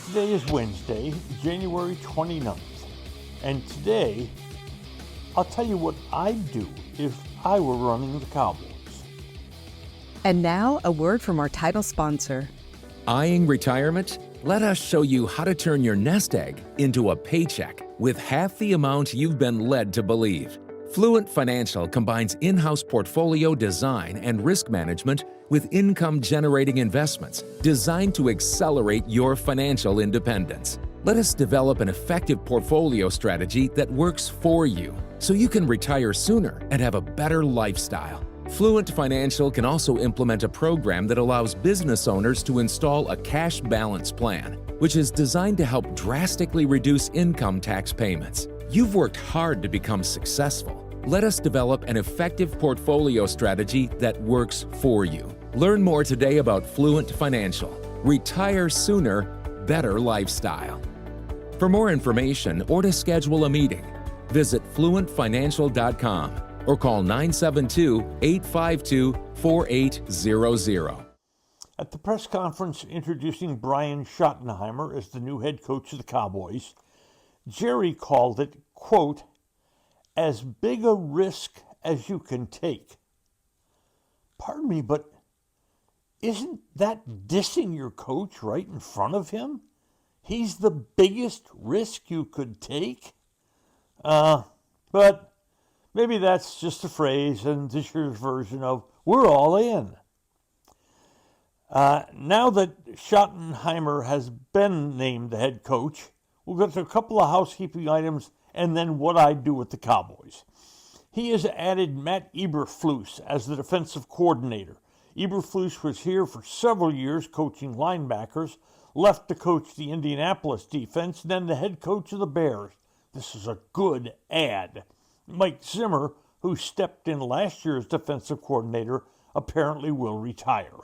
Today is Wednesday, January 29th, and today I'll tell you what I'd do if I were running the Cowboys. And now, a word from our title sponsor. Eyeing retirement? Let us show you how to turn your nest egg into a paycheck with half the amount you've been led to believe. Fluent Financial combines in-house portfolio design and risk management with income-generating investments designed to accelerate your financial independence. Let us develop an effective portfolio strategy that works for you so you can retire sooner and have a better lifestyle. Fluent Financial can also implement a program that allows business owners to install a cash balance plan, which is designed to help drastically reduce income tax payments. You've worked hard to become successful. Let us develop an effective portfolio strategy that works for you. Learn more today about Fluent Financial. Retire sooner, better lifestyle. For more information or to schedule a meeting, visit fluentfinancial.com or call 972-852-4800. At the press conference introducing Brian Schottenheimer as the new head coach of the Cowboys, Jerry called it, quote, as big a risk as you can take. Pardon me, but isn't that dissing your coach right in front of him? He's the biggest risk you could take? But maybe that's just a phrase and this year's version of we're all in. Now that Schottenheimer has been named the head coach, we'll get to a couple of housekeeping items and then what I do with the Cowboys. He has added Matt Eberflus as the defensive coordinator. Eberflus was here for several years coaching linebackers, left to coach the Indianapolis defense, then the head coach of the Bears. This is a good add. Mike Zimmer, who stepped in last year as defensive coordinator, apparently will retire.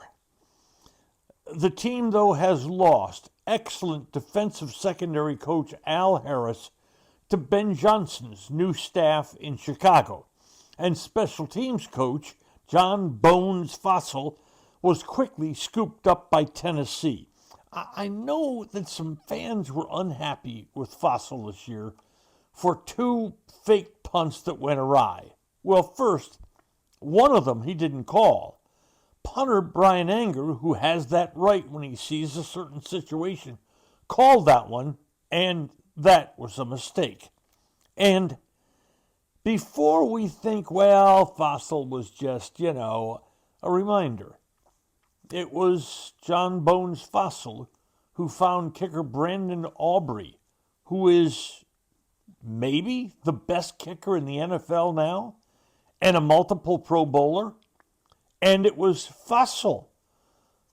The team, though, has lost excellent defensive secondary coach Al Harris to Ben Johnson's new staff in Chicago. And special teams coach John Bones Fossil was quickly scooped up by Tennessee. I know that some fans were unhappy with Fossil this year for two fake punts that went awry. Well, first, one of them he didn't call. Punter Brian Anger, who has that right when he sees a certain situation, called that one, and that was a mistake. And before we think, well, Fossil was just, a reminder, it was John Bones Fossil who found kicker Brandon Aubrey, who is maybe the best kicker in the NFL now, and a multiple Pro Bowler. And it was Fossil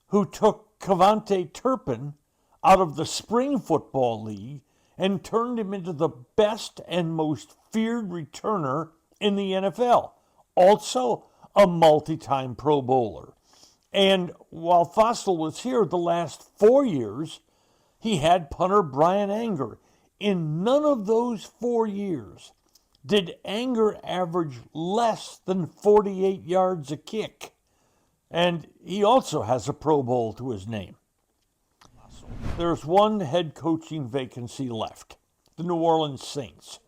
who took Cavante Turpin out of the Spring Football League and turned him into the best and most feared returner in the NFL. Also a multi-time Pro Bowler. And while Fossil was here the last 4 years, he had punter Brian Anger. In none of those 4 years did Anger average less than 48 yards a kick. And he also has a Pro Bowl to his name. There's one head coaching vacancy left, the New Orleans Saints.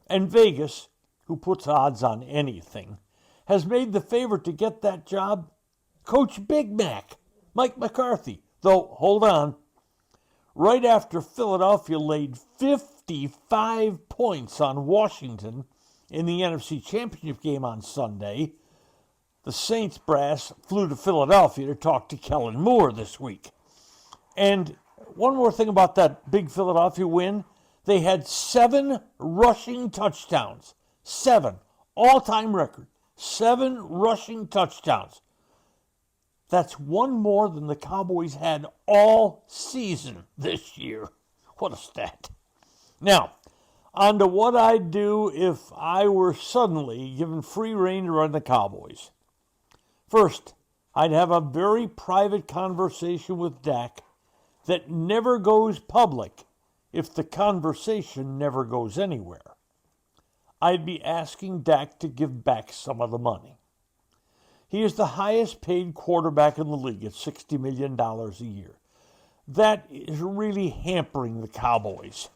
And Vegas, who puts odds on anything, has made the favorite to get that job Coach Big Mac, Mike McCarthy. Though, hold on, right after Philadelphia laid 55 points on Washington in the NFC Championship game on Sunday, the Saints brass flew to Philadelphia to talk to Kellen Moore this week. And one more thing about that big Philadelphia win, they had 7 rushing touchdowns. 7. All-time record. 7 rushing touchdowns. That's one more than the Cowboys had all season this year. What a stat. Now, on to what I'd do if I were suddenly given free rein to run the Cowboys. First, I'd have a very private conversation with Dak that never goes public if the conversation never goes anywhere. I'd be asking Dak to give back some of the money. He is the highest paid quarterback in the league at $60 million a year. that is really hampering the Cowboys.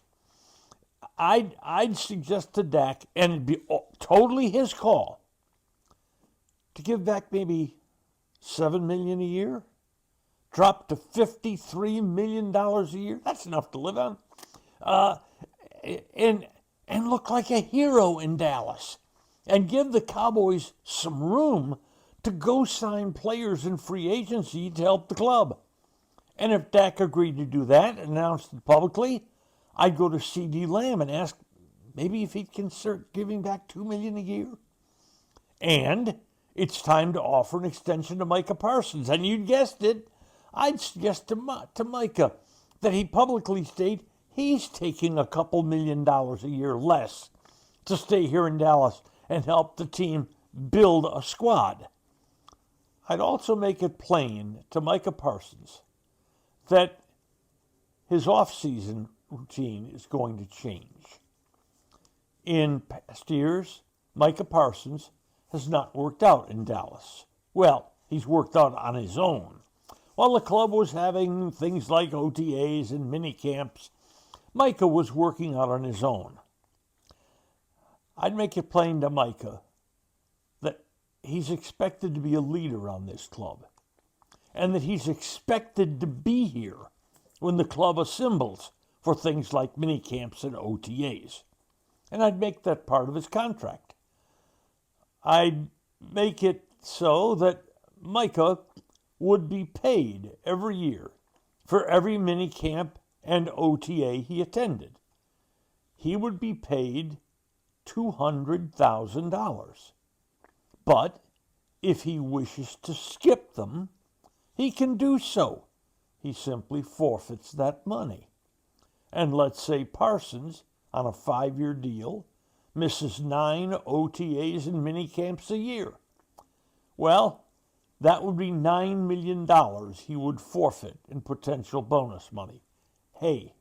I'd suggest to Dak, and it'd be totally his call, to give back maybe $7 million a year, drop to $53 million a year. That's enough to live on, and look like a hero in Dallas, and give the Cowboys some room to go sign players in free agency to help the club. And if Dak agreed to do that and announced it publicly, I'd go to C.D. Lamb and ask maybe if he'd consider giving back $2 million a year. And it's time to offer an extension to Micah Parsons. And you guessed it, I'd suggest to Micah that he publicly state he's taking a couple $1 million a year less to stay here in Dallas and help the team build a squad. I'd also make it plain to Micah Parsons that his off-season routine is going to change. In past years, Micah Parsons has not worked out in Dallas. Well, he's worked out on his own. While the club was having things like OTAs and mini camps, Micah was working out on his own. I'd make it plain to Micah that he's expected to be a leader on this club, and that he's expected to be here when the club assembles for things like mini camps and OTAs. And I'd make that part of his contract. I'd make it so that Micah would be paid every year for every mini camp and OTA he attended. He would be paid $200,000. But if he wishes to skip them, he can do so. He simply forfeits that money. And let's say Parsons, on a 5-year deal, misses 9 OTAs and mini camps a year. Well, that would be $9 million he would forfeit in potential bonus money. Hey,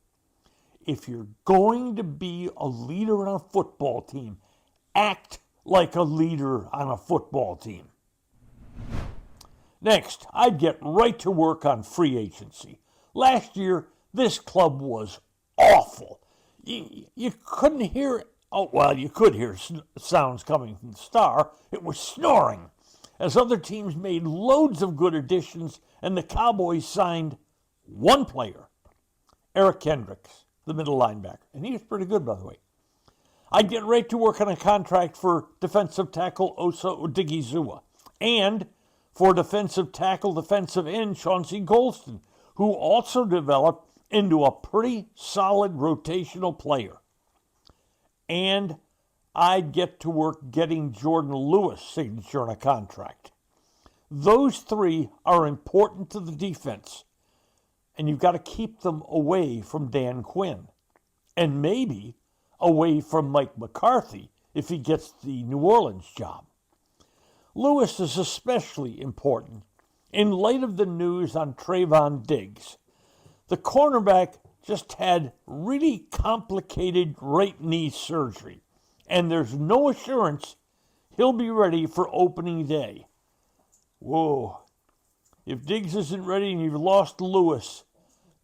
if you're going to be a leader on a football team, act like a leader on a football team. Next, I'd get right to work on free agency. Last year, this club was awful. You couldn't hear, you could hear sounds coming from the star. It was snoring, as other teams made loads of good additions, and the Cowboys signed one player, Eric Kendricks, the middle linebacker. And he was pretty good, by the way. I'd get right to work on a contract for defensive tackle Osa Odigizua, and for defensive tackle, defensive end Chauncey Golston, who also developed into a pretty solid rotational player. And I'd get to work getting Jordan Lewis' signature on a contract. Those three are important to the defense, and you've got to keep them away from Dan Quinn, and maybe away from Mike McCarthy if he gets the New Orleans job. Lewis is especially important in light of the news on Trayvon Diggs. The cornerback just had really complicated right knee surgery, and there's no assurance he'll be ready for opening day. Whoa. If Diggs isn't ready and you've lost Lewis,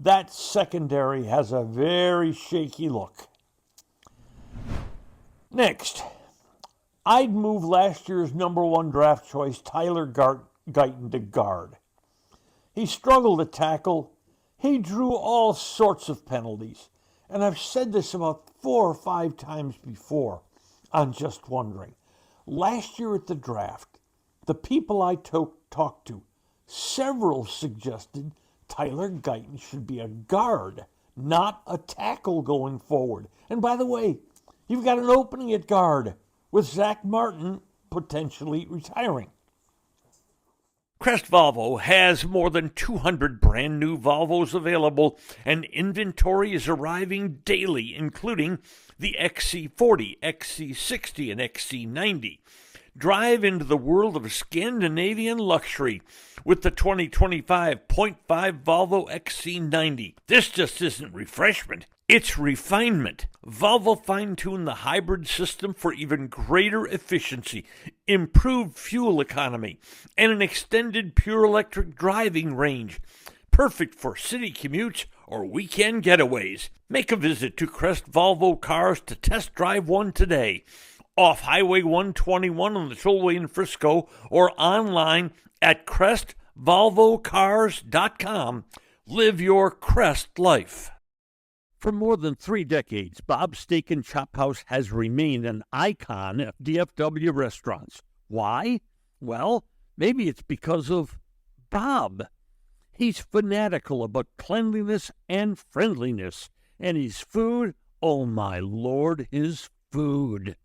that secondary has a very shaky look. Next, I'd move last year's number 1 draft choice Tyler Guyton to guard. He struggled to tackle. He drew all sorts of penalties. And I've said this about 4 or 5 times before on Just Wondering. Last year at the draft, the people I talked to, several suggested Tyler Guyton should be a guard, not a tackle going forward. And by the way, you've got an opening at guard with Zach Martin potentially retiring. Crest Volvo has more than 200 brand new Volvos available, and inventory is arriving daily, including the XC40, XC60, and XC90. Drive into the world of Scandinavian luxury with the 2025 0.5 Volvo XC90. This just isn't refreshment, it's refinement. Volvo fine-tuned the hybrid system for even greater efficiency, improved fuel economy, and an extended pure electric driving range. perfect for city commutes or weekend getaways. Make a visit to Crest Volvo Cars to test drive one today. Off Highway 121 on the Tollway in Frisco or online at crestvolvocars.com. Live your Crest life. For more than 3 decades, Bob's Steak and Chop House has remained an icon of DFW restaurants. Why? Well, maybe it's because of Bob. He's fanatical about cleanliness and friendliness, and his food, oh my Lord, his food.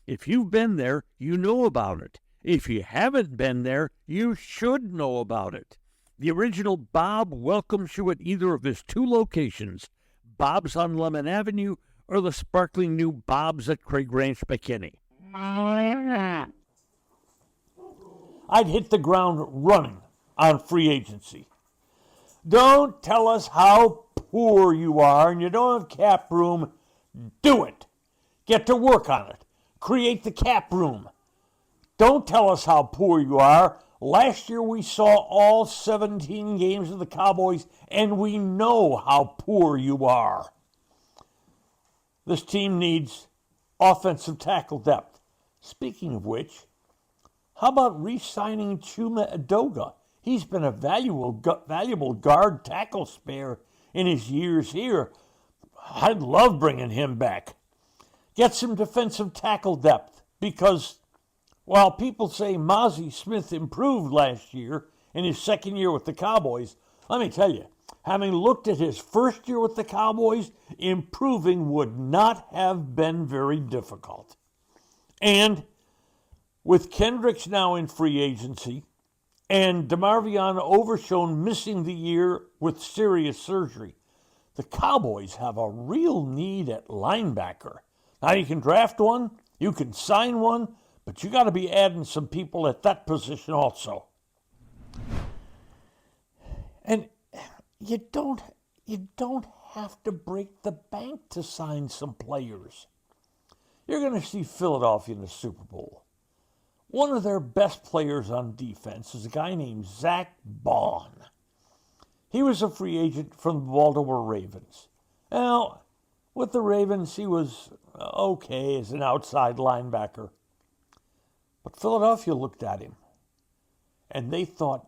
If you've been there, you know about it. If you haven't been there, you should know about it. The original Bob welcomes you at either of his 2 locations, Bob's on Lemon Avenue or the sparkling new Bob's at Craig Ranch, McKinney. I'd hit the ground running on free agency. Don't tell us how poor you are and you don't have cap room. Do it. Get to work on it. Create the cap room. Don't tell us how poor you are. Last year we saw all 17 games of the Cowboys, and we know how poor you are. This team needs offensive tackle depth. Speaking of which, how about re-signing Chuma Edoga? He's been a valuable guard tackle spare in his years here. I'd love bringing him back. Get some defensive tackle depth because while people say Mozzie Smith improved last year in his second year with the Cowboys, let me tell you, having looked at his first year with the Cowboys, improving would not have been very difficult. And with Kendricks now in free agency and DeMarvion Overshown missing the year with serious surgery, the Cowboys have a real need at linebacker. Now you can draft one, you can sign one, but you got to be adding some people at that position also. And you don't have to break the bank to sign some players. You're going to see Philadelphia in the Super Bowl. One of their best players on defense is a guy named Zach Bond. He was a free agent from the Baltimore Ravens. Now, with the Ravens, he was okay as an outside linebacker. But Philadelphia looked at him, and they thought,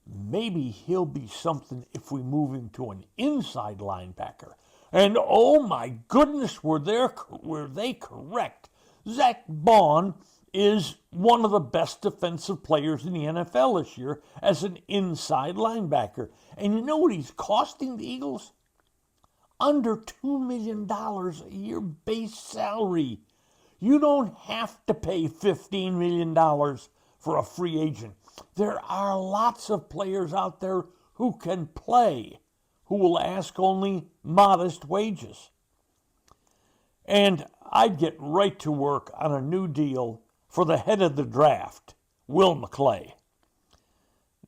maybe he'll be something if we move him to an inside linebacker. And oh my goodness, were they correct. Zach Bond is one of the best defensive players in the NFL this year as an inside linebacker. And you know what he's costing the Eagles? Under $2 million a year base salary. You don't have to pay $15 million for a free agent. There are lots of players out there who can play, who will ask only modest wages. And I'd get right to work on a new deal for the head of the draft, Will McClay.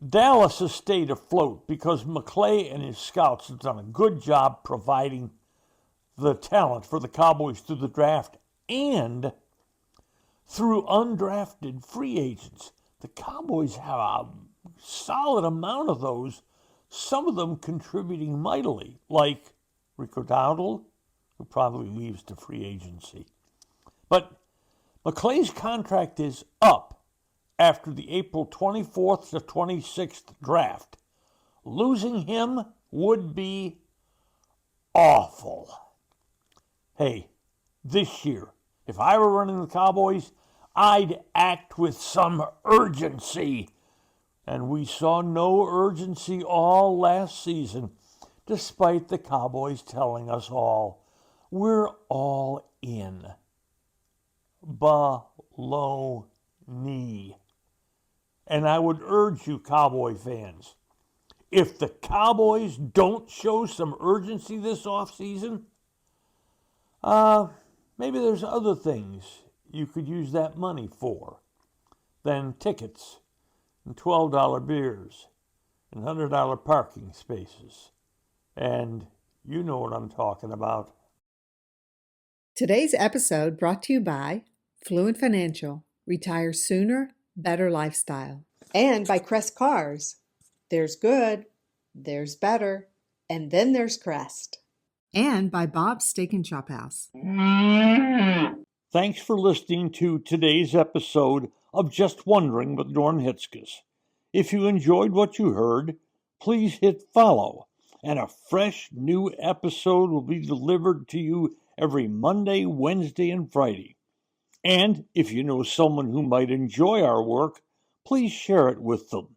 Dallas has stayed afloat because McClay and his scouts have done a good job providing the talent for the Cowboys through the draft and through undrafted free agents. The Cowboys have a solid amount of those, some of them contributing mightily, like Rico Dowdle, who probably leaves to free agency. But McClay's contract is up after the April 24th to 26th draft. Losing him would be awful. Hey, this year, if I were running the Cowboys, I'd act with some urgency. And we saw no urgency all last season, despite the Cowboys telling us all, we're all in. Baloney. And I would urge you, Cowboy fans, if the Cowboys don't show some urgency this offseason, maybe there's other things you could use that money for than tickets and $12 beers and $100 parking spaces. And you know what I'm talking about. Today's episode brought to you by Fluent Financial, Retire Sooner, Better Lifestyle. And by Crest Cars. There's good, There's better. And then there's Crest. And by Bob's Steak and Chop House. Thanks for listening to today's episode of Just Wondering with Norm Hitzges. If you enjoyed what you heard, please hit follow, and a fresh new episode will be delivered to you every Monday, Wednesday, and Friday. And if you know someone who might enjoy our work, please share it with them.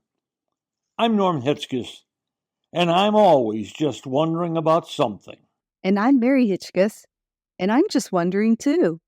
I'm Norm Hitzges, and I'm always just wondering about something. And I'm Mary Hitchkus, and I'm just wondering too.